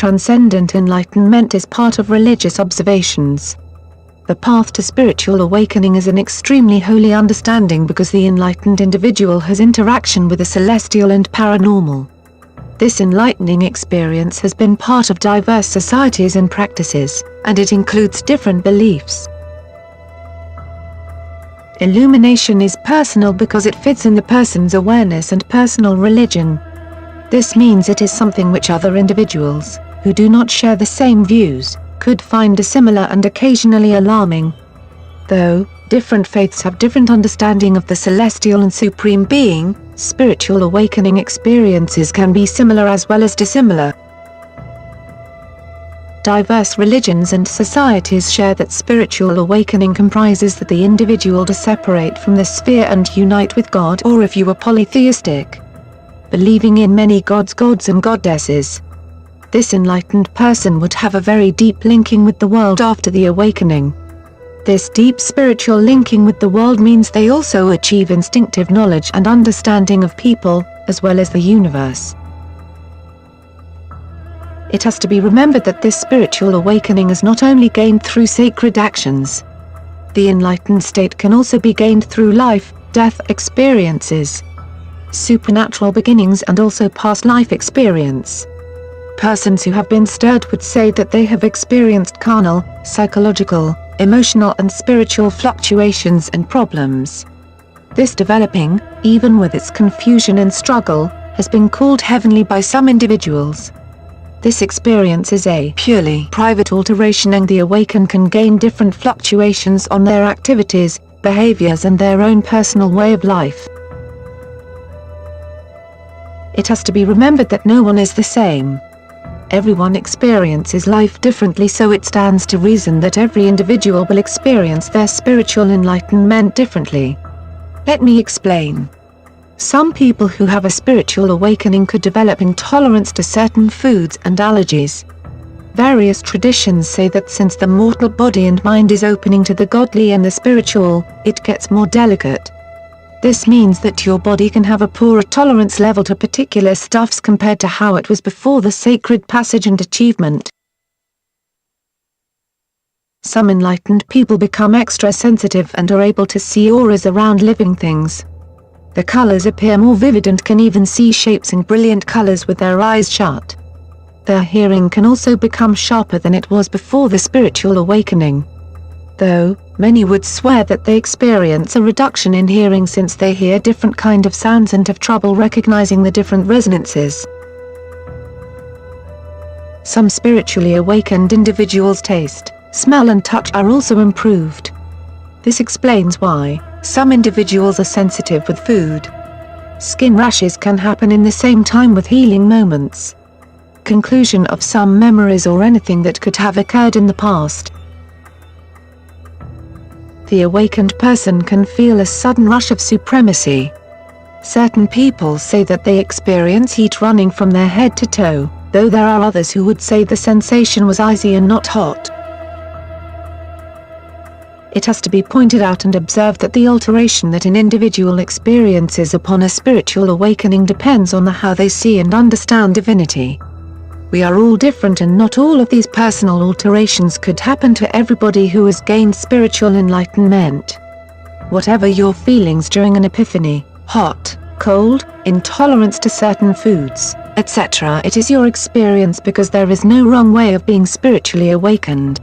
transcendent enlightenment is part of religious observations. The path to spiritual awakening is an extremely holy understanding because the enlightened individual has interaction with the celestial and paranormal. This enlightening experience has been part of diverse societies and practices, and it includes different beliefs. Illumination is personal because it fits in the person's awareness and personal religion. This means it is something which other individuals, who do not share the same views, could find dissimilar and occasionally alarming. Though different faiths have different understanding of the celestial and supreme being, spiritual awakening experiences can be similar as well as dissimilar. Diverse religions and societies share that spiritual awakening comprises that the individual to separate from the sphere and unite with God, or if you are polytheistic, believing in many gods and goddesses. This enlightened person would have a very deep linking with the world after the awakening. This deep spiritual linking with the world means they also achieve instinctive knowledge and understanding of people, as well as the universe. It has to be remembered that this spiritual awakening is not only gained through sacred actions. The enlightened state can also be gained through life, death experiences, supernatural beginnings and also past life experience. Persons who have been stirred would say that they have experienced carnal, psychological, emotional and spiritual fluctuations and problems. This developing, even with its confusion and struggle, has been called heavenly by some individuals. This experience is a purely private alteration, and the awakened can gain different fluctuations on their activities, behaviors and their own personal way of life. It has to be remembered that no one is the same. Everyone experiences life differently, so it stands to reason that every individual will experience their spiritual enlightenment differently. Let me explain. Some people who have a spiritual awakening could develop intolerance to certain foods and allergies. Various traditions say that since the mortal body and mind is opening to the godly and the spiritual, it gets more delicate. This means that your body can have a poorer tolerance level to particular stuffs compared to how it was before the sacred passage and achievement. Some enlightened people become extra sensitive and are able to see auras around living things. The colors appear more vivid and can even see shapes in brilliant colors with their eyes shut. Their hearing can also become sharper than it was before the spiritual awakening. Though many would swear that they experience a reduction in hearing since they hear different kind of sounds and have trouble recognizing the different resonances. Some spiritually awakened individuals' taste, smell and touch are also improved. This explains why some individuals are sensitive with food. Skin rashes can happen in the same time with healing moments. Conclusion of some memories or anything that could have occurred in the past. The awakened person can feel a sudden rush of supremacy. Certain people say that they experience heat running from their head to toe, though there are others who would say the sensation was icy and not hot. It has to be pointed out and observed that the alteration that an individual experiences upon a spiritual awakening depends on how they see and understand divinity. We are all different, and not all of these personal alterations could happen to everybody who has gained spiritual enlightenment. Whatever your feelings during an epiphany, hot, cold, intolerance to certain foods, etc., it is your experience, because there is no wrong way of being spiritually awakened.